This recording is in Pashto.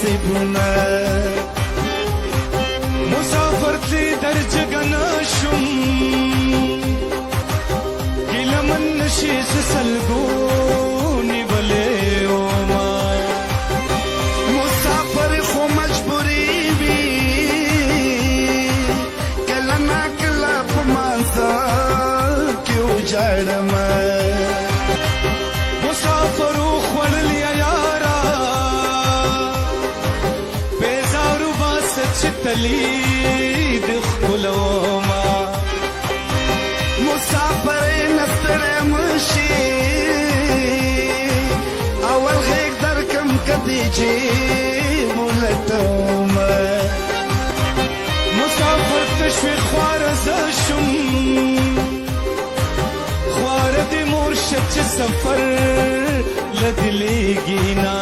نصیبونه مسافر تلی در جگنا شم گیله من نشی سلګونی بلې اوما مسافر خو مجبوری وي کله نا کله په مانځه کې وجاړم مسافرو خوړلی یارا بیزارو باسه چې تلی د ښکلوما مسافر نستړی مشي اول غیږ درکم کدی چې ولټومه مسافر تشویق خواره زه شم خواره د مرشد چې سفر لدلیږي نه